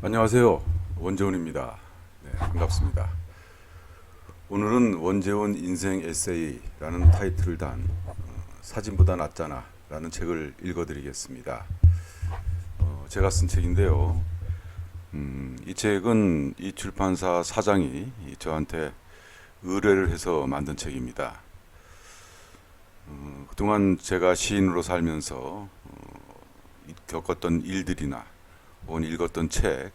안녕하세요. 원재훈입니다. 네, 반갑습니다. 오늘은 원재훈 인생 에세이라는 타이틀을 단 사진보다 낫잖아 라는 책을 읽어드리겠습니다. 제가 쓴 책인데요. 이 책은 이 출판사 사장이 저한테 의뢰를 해서 만든 책입니다. 그동안 제가 시인으로 살면서 겪었던 일들이나 혹은 읽었던 책,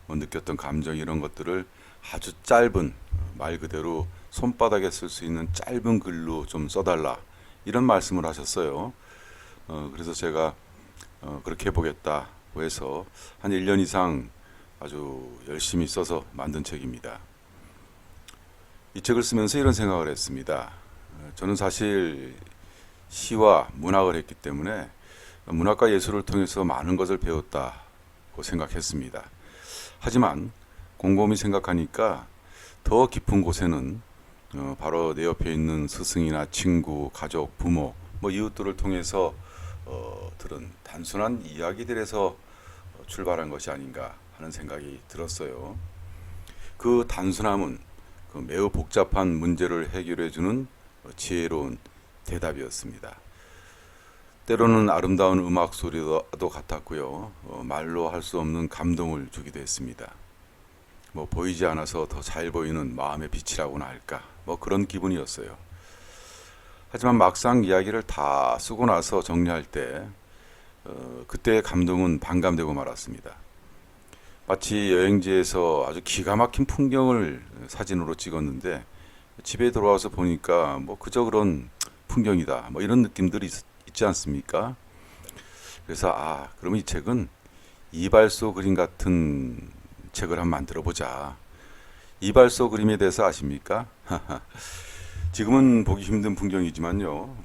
느꼈던 감정 이런 것들을 아주 짧은 말 그대로 손바닥에 쓸 수 있는 짧은 글로 좀 써달라 이런 말씀을 하셨어요. 그래서 제가 그렇게 해보겠다고 해서 한 1년 이상 아주 열심히 써서 만든 책입니다. 이 책을 쓰면서 이런 생각을 했습니다. 저는 사실 시와 문학을 했기 때문에 문학과 예술을 통해서 많은 것을 배웠다고 생각했습니다. 하지만 곰곰이 생각하니까 더 깊은 곳에는 바로 내 옆에 있는 스승이나 친구, 가족, 부모, 이웃들을 통해서 들은 단순한 이야기들에서 출발한 것이 아닌가 하는 생각이 들었어요. 그 단순함은 그 매우 복잡한 문제를 해결해주는 지혜로운 대답이었습니다. 때로는 아름다운 음악 소리도 같았고요. 말로 할 수 없는 감동을 주기도 했습니다. 보이지 않아서 더 잘 보이는 마음의 빛이라고나 할까? 그런 기분이었어요. 하지만 막상 이야기를 다 쓰고 나서 정리할 때 그때의 감동은 반감되고 말았습니다. 마치 여행지에서 아주 기가 막힌 풍경을 사진으로 찍었는데 집에 돌아와서 보니까 그저 그런 풍경이다. 이런 느낌들이 있지 않습니까? 그래서 그럼 이 책은 이발소 그림 같은 책을 한번 만들어 보자. 이발소 그림에 대해서 아십니까? 지금은 보기 힘든 풍경이지만요.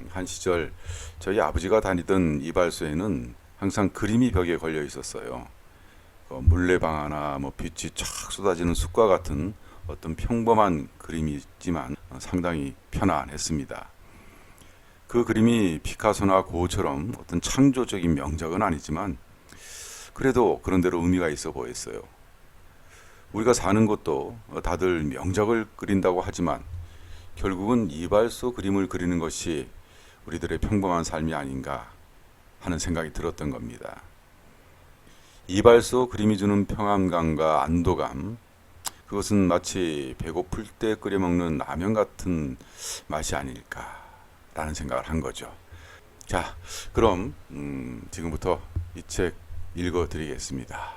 한 시절 저희 아버지가 다니던 이발소에는 항상 그림이 벽에 걸려 있었어요. 물레방아나 빛이 쫙 쏟아지는 숲과 같은 어떤 평범한 그림이지만 상당히 편안했습니다. 그 그림이 피카소나 고흐처럼 어떤 창조적인 명작은 아니지만 그래도 그런대로 의미가 있어 보였어요. 우리가 사는 것도 다들 명작을 그린다고 하지만 결국은 이발소 그림을 그리는 것이 우리들의 평범한 삶이 아닌가 하는 생각이 들었던 겁니다. 이발소 그림이 주는 평안감과 안도감, 그것은 마치 배고플 때 끓여 먹는 라면 같은 맛이 아닐까라는 생각을 한 거죠. 자, 그럼 지금부터 이 책 읽어드리겠습니다.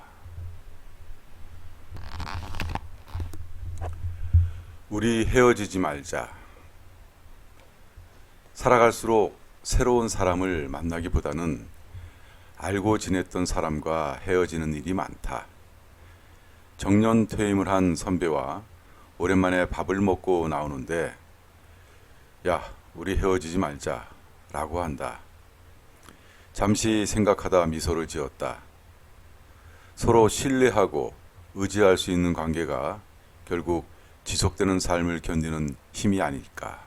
우리 헤어지지 말자. 살아갈수록 새로운 사람을 만나기보다는 알고 지냈던 사람과 헤어지는 일이 많다. 정년 퇴임을 한 선배와 오랜만에 밥을 먹고 나오는데 야, 우리 헤어지지 말자 라고 한다. 잠시 생각하다 미소를 지었다. 서로 신뢰하고 의지할 수 있는 관계가 결국 지속되는 삶을 견디는 힘이 아닐까.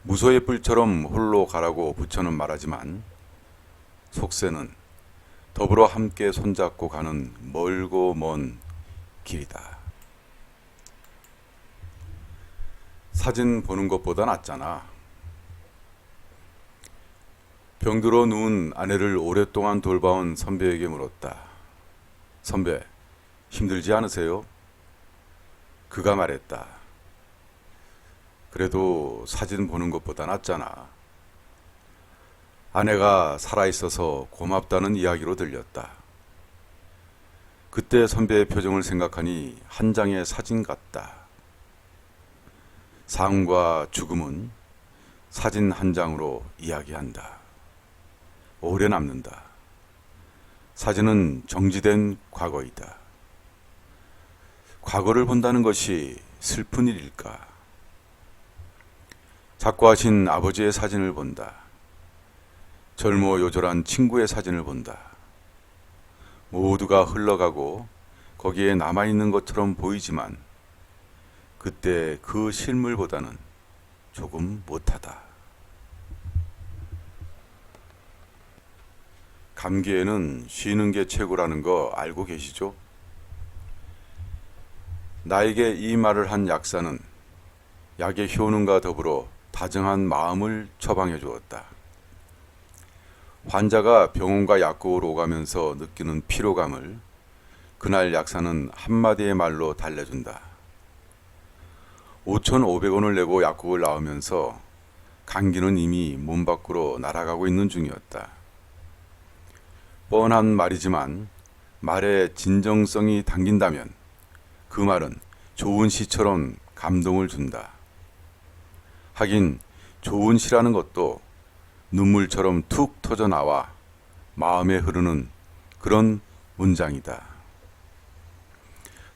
무소의 뿔처럼 홀로 가라고 부처는 말하지만 속세는 더불어 함께 손잡고 가는 멀고 먼 길이다. 사진 보는 것보다 낫잖아. 병들어 누운 아내를 오랫동안 돌봐온 선배에게 물었다. 선배, 힘들지 않으세요? 그가 말했다. 그래도 사진 보는 것보다 낫잖아. 아내가 살아있어서 고맙다는 이야기로 들렸다. 그때 선배의 표정을 생각하니 한 장의 사진 같다. 삶과 죽음은 사진 한 장으로 이야기한다. 오래 남는다. 사진은 정지된 과거이다. 과거를 본다는 것이 슬픈 일일까? 작고하신 아버지의 사진을 본다. 젊어 요절한 친구의 사진을 본다. 모두가 흘러가고 거기에 남아있는 것처럼 보이지만 그때 그 실물보다는 조금 못하다. 감기에는 쉬는 게 최고라는 거 알고 계시죠? 나에게 이 말을 한 약사는 약의 효능과 더불어 다정한 마음을 처방해 주었다. 환자가 병원과 약국을 오가면서 느끼는 피로감을 그날 약사는 한마디의 말로 달래준다. 5,500원을 내고 약국을 나오면서 감기는 이미 몸 밖으로 날아가고 있는 중이었다. 뻔한 말이지만 말에 진정성이 담긴다면 그 말은 좋은 시처럼 감동을 준다. 하긴 좋은 시라는 것도 눈물처럼 툭 터져 나와 마음에 흐르는 그런 문장이다.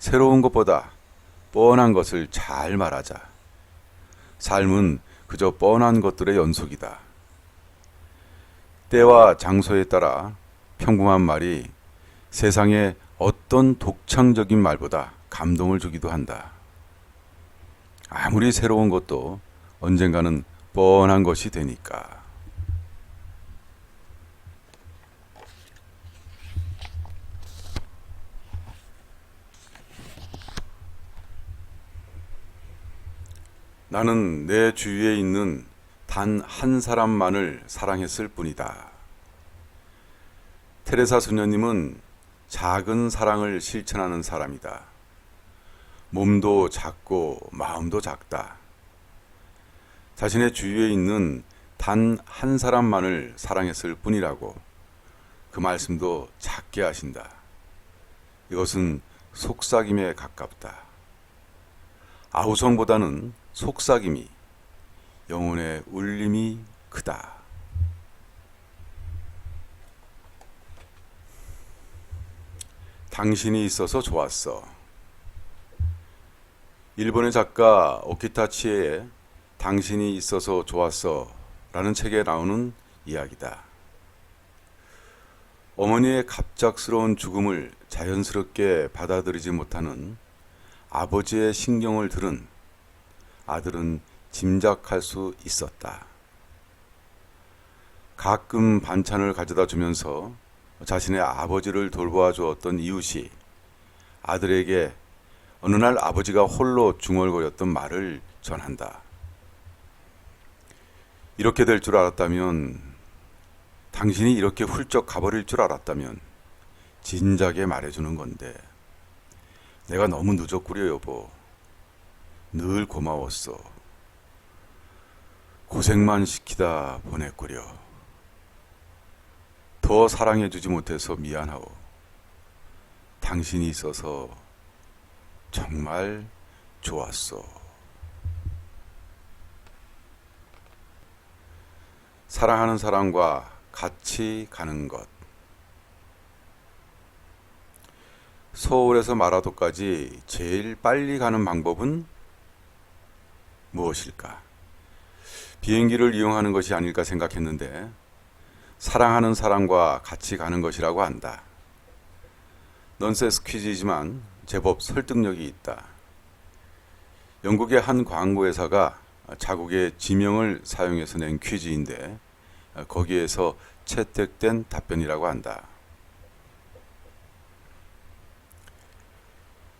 새로운 것보다 뻔한 것을 잘 말하자. 삶은 그저 뻔한 것들의 연속이다. 때와 장소에 따라 평범한 말이 세상의 어떤 독창적인 말보다 감동을 주기도 한다. 아무리 새로운 것도 언젠가는 뻔한 것이 되니까. 나는 내 주위에 있는 단 한 사람만을 사랑했을 뿐이다. 테레사 수녀님은 작은 사랑을 실천하는 사람이다. 몸도 작고 마음도 작다. 자신의 주위에 있는 단 한 사람만을 사랑했을 뿐이라고 그 말씀도 작게 하신다. 이것은 속삭임에 가깝다. 아우성보다는 속삭임이, 영혼의 울림이 크다. 당신이 있어서 좋았어. 일본의 작가 오키타 치에의 당신이 있어서 좋았어 라는 책에 나오는 이야기다. 어머니의 갑작스러운 죽음을 자연스럽게 받아들이지 못하는 아버지의 신경을 들은 아들은 짐작할 수 있었다. 가끔 반찬을 가져다 주면서 자신의 아버지를 돌보아 주었던 이웃이 아들에게 어느 날 아버지가 홀로 중얼거렸던 말을 전한다. 이렇게 될 줄 알았다면, 당신이 이렇게 훌쩍 가버릴 줄 알았다면 진작에 말해주는 건데 내가 너무 늦었구려 여보. 늘 고마웠어. 고생만 시키다 보냈구려. 더 사랑해주지 못해서 미안하오. 당신이 있어서 정말 좋았어. 사랑하는 사람과 같이 가는 것. 서울에서 마라도까지 제일 빨리 가는 방법은 무엇일까? 비행기를 이용하는 것이 아닐까 생각했는데 사랑하는 사람과 같이 가는 것이라고 한다. 넌센스 퀴즈이지만 제법 설득력이 있다. 영국의 한 광고회사가 자국의 지명을 사용해서 낸 퀴즈인데 거기에서 채택된 답변이라고 한다.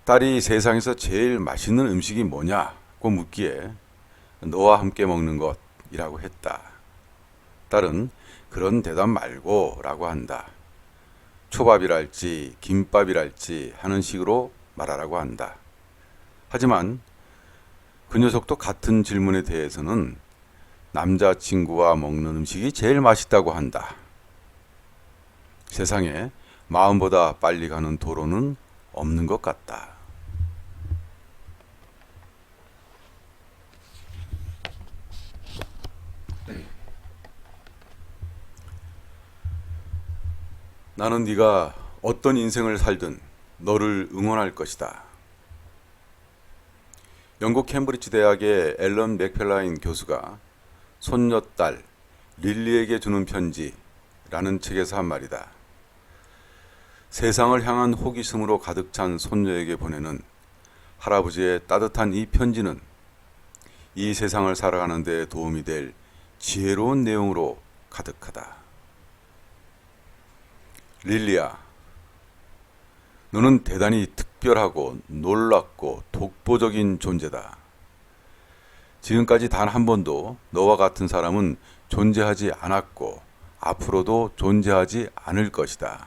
딸이 세상에서 제일 맛있는 음식이 뭐냐고 묻기에 너와 함께 먹는 것이라고 했다. 딸은 그런 대답 말고 라고 한다. 초밥이랄지 김밥이랄지 하는 식으로 말하라고 한다. 하지만 그 녀석도 같은 질문에 대해서는 남자친구와 먹는 음식이 제일 맛있다고 한다. 세상에 마음보다 빨리 가는 도로는 없는 것 같다. 나는 네가 어떤 인생을 살든 너를 응원할 것이다. 영국 캠브리지 대학의 앨런 맥펠라인 교수가 손녀딸 릴리에게 주는 편지라는 책에서 한 말이다. 세상을 향한 호기심으로 가득 찬 손녀에게 보내는 할아버지의 따뜻한 이 편지는 이 세상을 살아가는 데 도움이 될 지혜로운 내용으로 가득하다. 릴리야, 너는 대단히 특별하고 놀랍고 독보적인 존재다. 지금까지 단 한 번도 너와 같은 사람은 존재하지 않았고 앞으로도 존재하지 않을 것이다.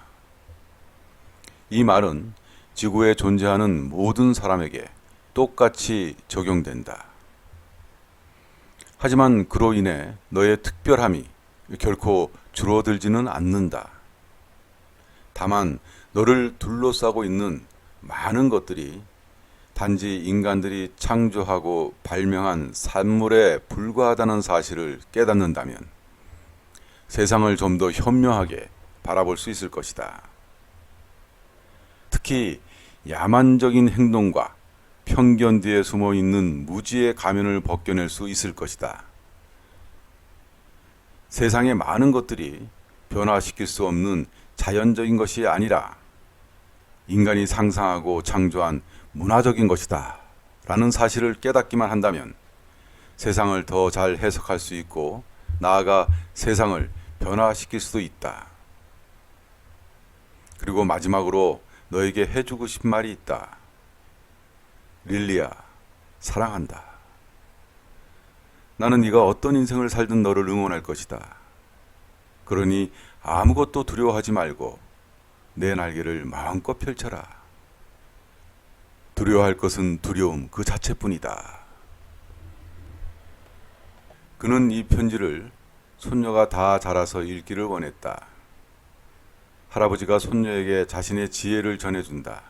이 말은 지구에 존재하는 모든 사람에게 똑같이 적용된다. 하지만 그로 인해 너의 특별함이 결코 줄어들지는 않는다. 다만 너를 둘러싸고 있는 많은 것들이 단지 인간들이 창조하고 발명한 산물에 불과하다는 사실을 깨닫는다면 세상을 좀 더 현명하게 바라볼 수 있을 것이다. 특히 야만적인 행동과 편견 뒤에 숨어 있는 무지의 가면을 벗겨낼 수 있을 것이다. 세상의 많은 것들이 변화시킬 수 없는 자연적인 것이 아니라 인간이 상상하고 창조한 문화적인 것이다 라는 사실을 깨닫기만 한다면 세상을 더 잘 해석할 수 있고 나아가 세상을 변화시킬 수도 있다. 그리고 마지막으로 너에게 해주고 싶은 말이 있다. 릴리야, 사랑한다. 나는 네가 어떤 인생을 살든 너를 응원할 것이다. 그러니 아무것도 두려워하지 말고 내 날개를 마음껏 펼쳐라. 두려워할 것은 두려움 그 자체뿐이다. 그는 이 편지를 손녀가 다 자라서 읽기를 원했다. 할아버지가 손녀에게 자신의 지혜를 전해준다.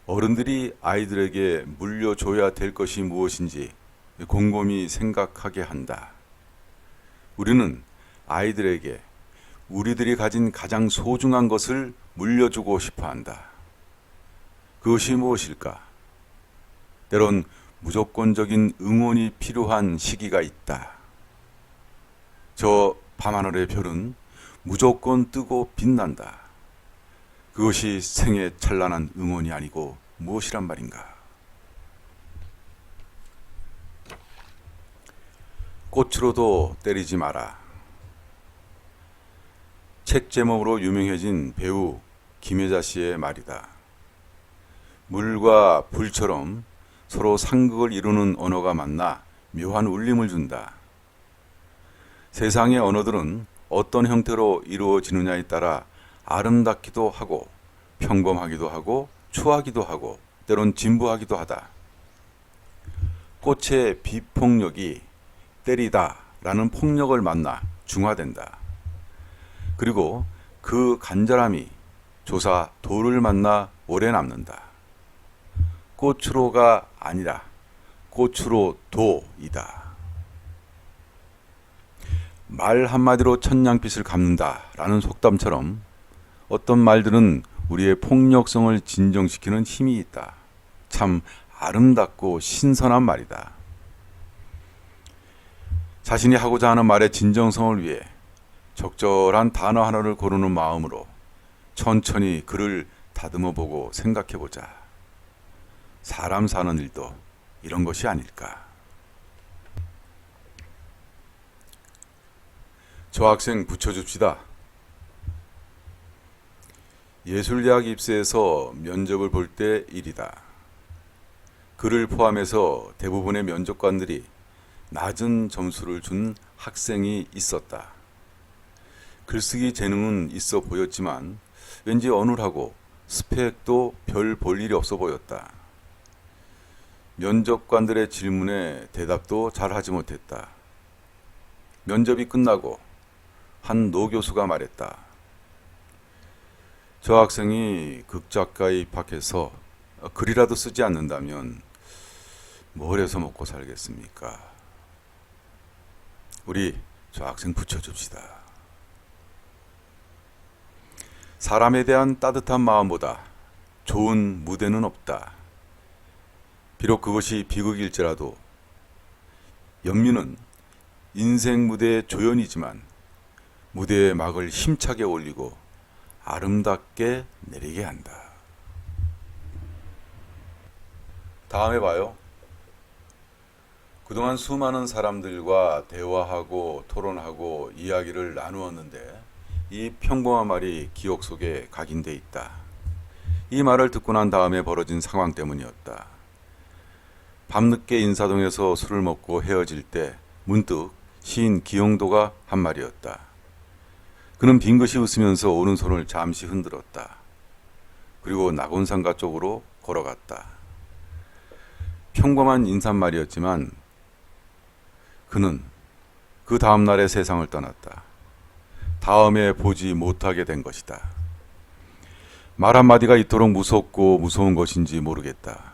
어른들이 아이들에게 물려줘야 될 것이 무엇인지 곰곰이 생각하게 한다. 우리는 아이들에게 우리들이 가진 가장 소중한 것을 물려주고 싶어 한다. 그것이 무엇일까? 때론 무조건적인 응원이 필요한 시기가 있다. 저 밤하늘의 별은 무조건 뜨고 빛난다. 그것이 생의 찬란한 응원이 아니고 무엇이란 말인가? 꽃으로도 때리지 마라. 책 제목으로 유명해진 배우 김혜자 씨의 말이다. 물과 불처럼 서로 상극을 이루는 언어가 만나 묘한 울림을 준다. 세상의 언어들은 어떤 형태로 이루어지느냐에 따라 아름답기도 하고 평범하기도 하고 추하기도 하고 때론 진부하기도 하다. 꽃의 비폭력이 때리다 라는 폭력을 만나 중화된다. 그리고 그 간절함이 조사 도를 만나 오래 남는다. 꽃으로가 아니라 꽃으로 도이다. 말 한마디로 천냥빚을 갚는다 라는 속담처럼 어떤 말들은 우리의 폭력성을 진정시키는 힘이 있다. 참 아름답고 신선한 말이다. 자신이 하고자 하는 말의 진정성을 위해 적절한 단어 하나를 고르는 마음으로 천천히 글을 다듬어 보고 생각해 보자. 사람 사는 일도 이런 것이 아닐까. 저 학생 붙여줍시다. 예술대학 입시에서 면접을 볼 때 일이다. 그를 포함해서 대부분의 면접관들이 낮은 점수를 준 학생이 있었다. 글쓰기 재능은 있어 보였지만 왠지 어눌하고 스펙도 별 볼 일이 없어 보였다. 면접관들의 질문에 대답도 잘 하지 못했다. 면접이 끝나고 한 노 교수가 말했다. 저 학생이 극작가에 입학해서 글이라도 쓰지 않는다면 뭘 해서 먹고 살겠습니까? 우리 저 학생 붙여줍시다. 사람에 대한 따뜻한 마음보다 좋은 무대는 없다. 비록 그것이 비극일지라도 연민은 인생 무대의 조연이지만 무대의 막을 힘차게 올리고 아름답게 내리게 한다. 다음에 봐요. 그동안 수많은 사람들과 대화하고 토론하고 이야기를 나누었는데 이 평범한 말이 기억 속에 각인돼 있다. 이 말을 듣고 난 다음에 벌어진 상황 때문이었다. 밤늦게 인사동에서 술을 먹고 헤어질 때 문득 시인 기영도가 한 말이었다. 그는 빙긋이 웃으면서 오른손을 잠시 흔들었다. 그리고 낙원상가 쪽으로 걸어갔다. 평범한 인사말이었지만 그는 그 다음날의 세상을 떠났다. 다음에 보지 못하게 된 것이다. 말 한마디가 이토록 무섭고 무서운 것인지 모르겠다.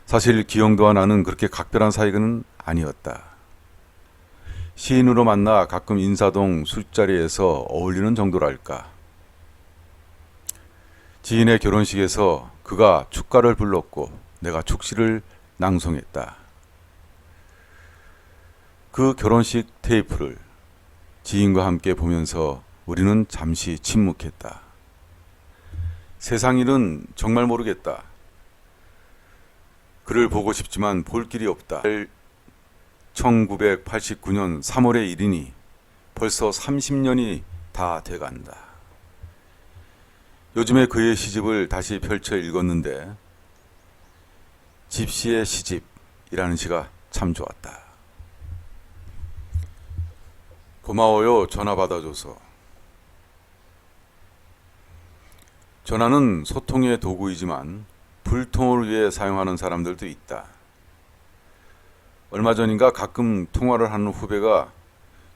사실 기영도와 나는 그렇게 각별한 사이는 아니었다. 시인으로 만나 가끔 인사동 술자리에서 어울리는 정도랄까. 지인의 결혼식에서 그가 축가를 불렀고 내가 축시를 낭송했다. 그 결혼식 테이프를 지인과 함께 보면서 우리는 잠시 침묵했다. 세상 일은 정말 모르겠다. 그를 보고 싶지만 볼 길이 없다. 1989년 3월의 일이니 벌써 30년이 다 돼간다. 요즘에 그의 시집을 다시 펼쳐 읽었는데 집시의 시집이라는 시가 참 좋았다. 고마워요. 전화 받아줘서. 전화는 소통의 도구이지만 불통을 위해 사용하는 사람들도 있다. 얼마 전인가 가끔 통화를 하는 후배가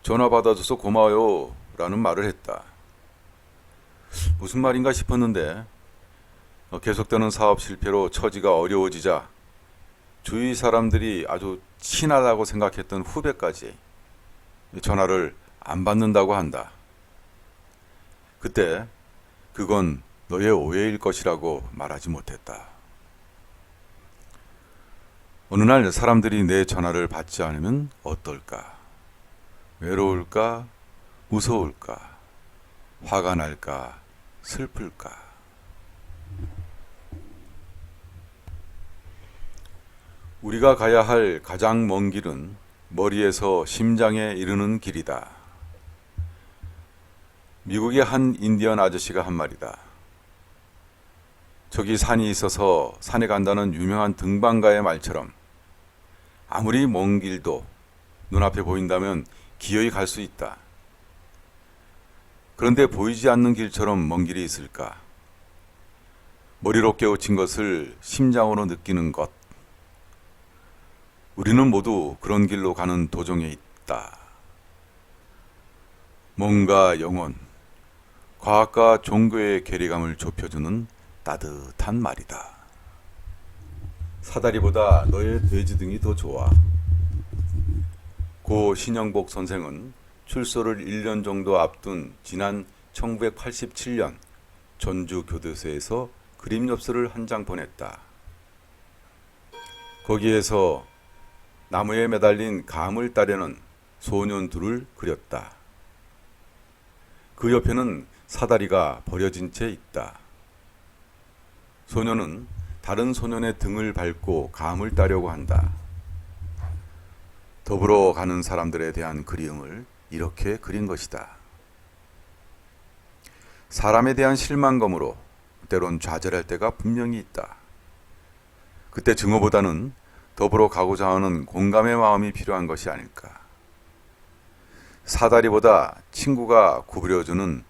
전화 받아줘서 고마워요 라는 말을 했다. 무슨 말인가 싶었는데 계속되는 사업 실패로 처지가 어려워지자 주위 사람들이 아주 친하다고 생각했던 후배까지 전화를 안 받는다고 한다. 그때 그건 너의 오해일 것이라고 말하지 못했다. 어느 날 사람들이 내 전화를 받지 않으면 어떨까? 외로울까? 무서울까? 화가 날까? 슬플까? 우리가 가야 할 가장 먼 길은 머리에서 심장에 이르는 길이다. 미국의 한 인디언 아저씨가 한 말이다. 저기 산이 있어서 산에 간다는 유명한 등반가의 말처럼 아무리 먼 길도 눈앞에 보인다면 기어이 갈 수 있다. 그런데 보이지 않는 길처럼 먼 길이 있을까? 머리로 깨우친 것을 심장으로 느끼는 것. 우리는 모두 그런 길로 가는 도정에 있다. 몸과 영혼, 과학과 종교의 괴리감을 좁혀주는 따뜻한 말이다. 사다리보다 너의 돼지등이 더 좋아. 고 신영복 선생은 출소를 1년 정도 앞둔 지난 1987년 전주 교도소에서 그림 엽서를 한 장 보냈다. 거기에서 나무에 매달린 감을 따려는 소년 둘을 그렸다. 그 옆에는 사다리가 버려진 채 있다. 소년은 다른 소년의 등을 밟고 감을 따려고 한다. 더불어 가는 사람들에 대한 그리움을 이렇게 그린 것이다. 사람에 대한 실망감으로 때론 좌절할 때가 분명히 있다. 그때 증오보다는 더불어 가고자 하는 공감의 마음이 필요한 것이 아닐까. 사다리보다 친구가 구부려주는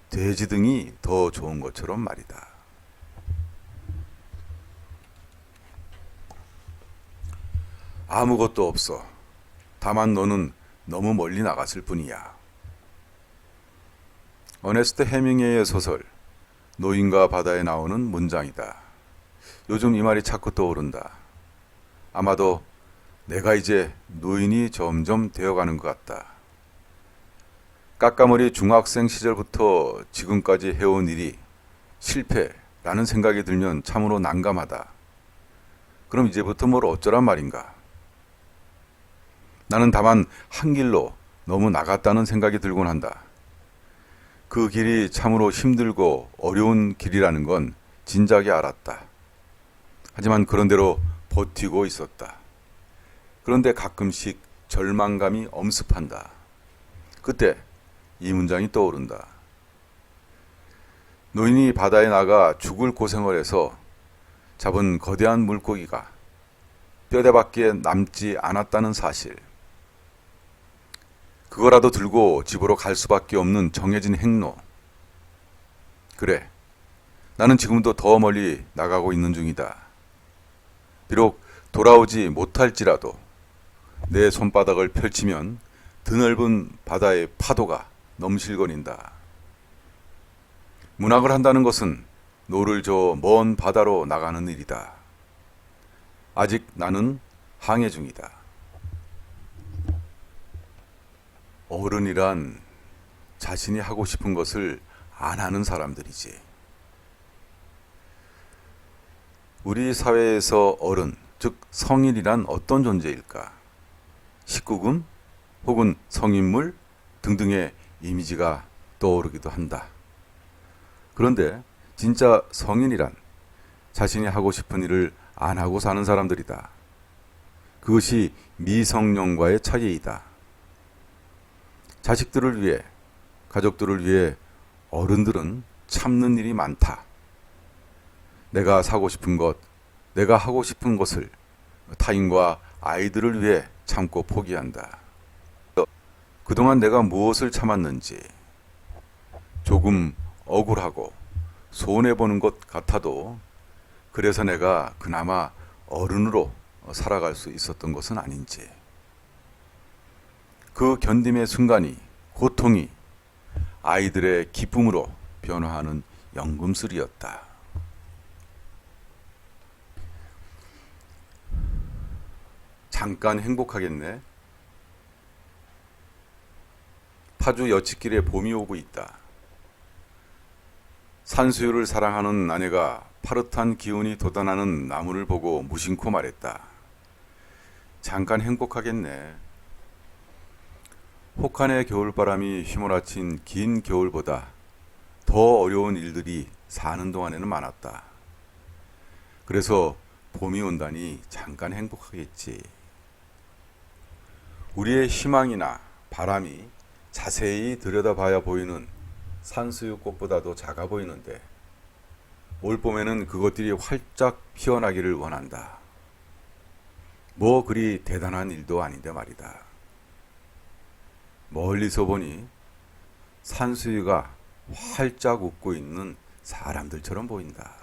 돼지 등이 더 좋은 것처럼 말이다. 아무것도 없어. 다만 너는 너무 멀리 나갔을 뿐이야. 어네스트 해밍웨이의 소설 노인과 바다에 나오는 문장이다. 요즘 이 말이 자꾸 떠오른다. 아마도 내가 이제 노인이 점점 되어가는 것 같다. 까까머리 중학생 시절부터 지금까지 해온 일이 실패라는 생각이 들면 참으로 난감하다. 그럼 이제부터 뭘 어쩌란 말인가? 나는 다만 한 길로 너무 나갔다는 생각이 들곤 한다. 그 길이 참으로 힘들고 어려운 길이라는 건 진작에 알았다. 하지만 그런대로 버티고 있었다. 그런데 가끔씩 절망감이 엄습한다. 그때 이 문장이 떠오른다. 노인이 바다에 나가 죽을 고생을 해서 잡은 거대한 물고기가 뼈대밖에 남지 않았다는 사실. 그거라도 들고 집으로 갈 수밖에 없는 정해진 행로. 그래, 나는 지금도 더 멀리 나가고 있는 중이다. 비록 돌아오지 못할지라도 내 손바닥을 펼치면 드넓은 바다의 파도가 넘실거린다. 문학을 한다는 것은 노를 저어 먼 바다로 나가는 일이다. 아직 나는 항해 중이다. 어른이란 자신이 하고 싶은 것을 안 하는 사람들이지. 우리 사회에서 어른, 즉 성인이란 어떤 존재일까? 19금 혹은 성인물 등등의 이미지가 떠오르기도 한다. 그런데 진짜 성인이란 자신이 하고 싶은 일을 안 하고 사는 사람들이다. 그것이 미성년과의 차이이다. 자식들을 위해, 가족들을 위해 어른들은 참는 일이 많다. 내가 사고 싶은 것, 내가 하고 싶은 것을 타인과 아이들을 위해 참고 포기한다. 그동안 내가 무엇을 참았는지, 조금 억울하고 손해보는 것 같아도 그래서 내가 그나마 어른으로 살아갈 수 있었던 것은 아닌지. 그 견딤의 순간이, 고통이 아이들의 기쁨으로 변화하는 연금술이었다. 잠깐 행복하겠네. 파주 여칡길에 봄이 오고 있다. 산수유를 사랑하는 아내가 파릇한 기운이 돋아나는 나무를 보고 무심코 말했다. 잠깐 행복하겠네. 혹한의 겨울바람이 휘몰아친 긴 겨울보다 더 어려운 일들이 사는 동안에는 많았다. 그래서 봄이 온다니 잠깐 행복하겠지. 우리의 희망이나 바람이 자세히 들여다봐야 보이는 산수유꽃보다도 작아 보이는데 올봄에는 그것들이 활짝 피어나기를 원한다. 뭐 그리 대단한 일도 아닌데 말이다. 멀리서 보니 산수유가 활짝 웃고 있는 사람들처럼 보인다.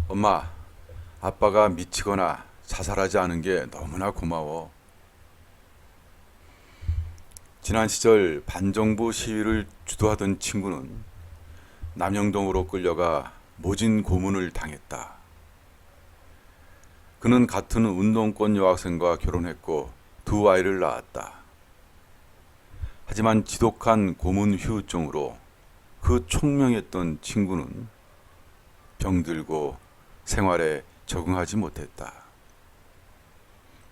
엄마, 아빠가 미치거나 자살하지 않은 게 너무나 고마워. 지난 시절 반정부 시위를 주도하던 친구는 남영동으로 끌려가 모진 고문을 당했다. 그는 같은 운동권 여학생과 결혼했고 두 아이를 낳았다. 하지만 지독한 고문 후유증으로 그 총명했던 친구는 병들고 생활에 적응하지 못했다.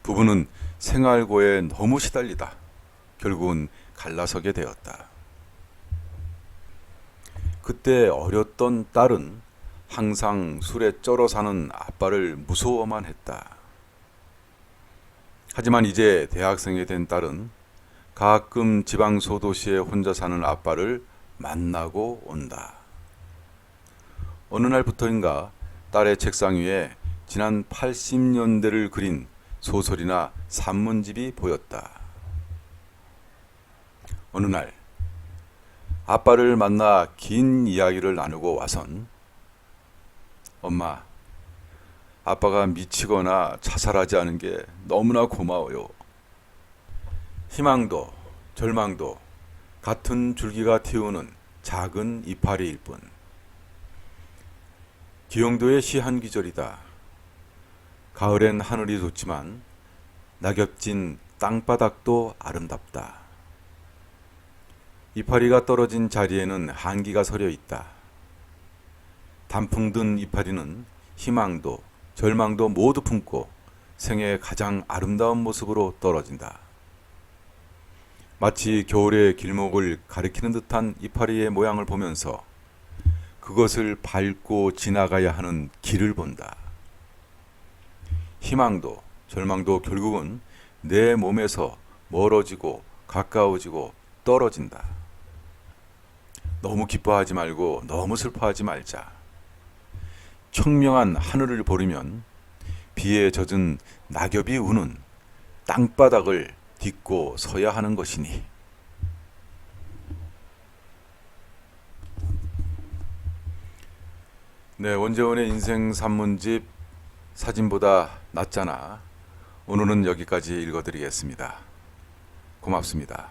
부부는 생활고에 너무 시달리다 결국은 갈라서게 되었다. 그때 어렸던 딸은 항상 술에 쩔어 사는 아빠를 무서워만 했다. 하지만 이제 대학생이 된 딸은 가끔 지방 소도시에 혼자 사는 아빠를 만나고 온다. 어느 날부터인가 딸의 책상 위에 지난 80년대를 그린 소설이나 산문집이 보였다. 어느 날 아빠를 만나 긴 이야기를 나누고 와선 엄마, 아빠가 미치거나 자살하지 않은 게 너무나 고마워요. 희망도 절망도 같은 줄기가 틔우는 작은 이파리일 뿐. 기영도의 시 한 기절이다. 가을엔 하늘이 좋지만 낙엽진 땅바닥도 아름답다. 이파리가 떨어진 자리에는 한기가 서려 있다. 단풍 든 이파리는 희망도 절망도 모두 품고 생애의 가장 아름다운 모습으로 떨어진다. 마치 겨울의 길목을 가리키는 듯한 이파리의 모양을 보면서 그것을 밟고 지나가야 하는 길을 본다. 희망도 절망도 결국은 내 몸에서 멀어지고 가까워지고 떨어진다. 너무 기뻐하지 말고 너무 슬퍼하지 말자. 청명한 하늘을 보려면 비에 젖은 낙엽이 우는 땅바닥을 딛고 서야 하는 것이니. 네, 원재원의 인생 산문집 사진보다 낫잖아. 오늘은 여기까지 읽어드리겠습니다. 고맙습니다.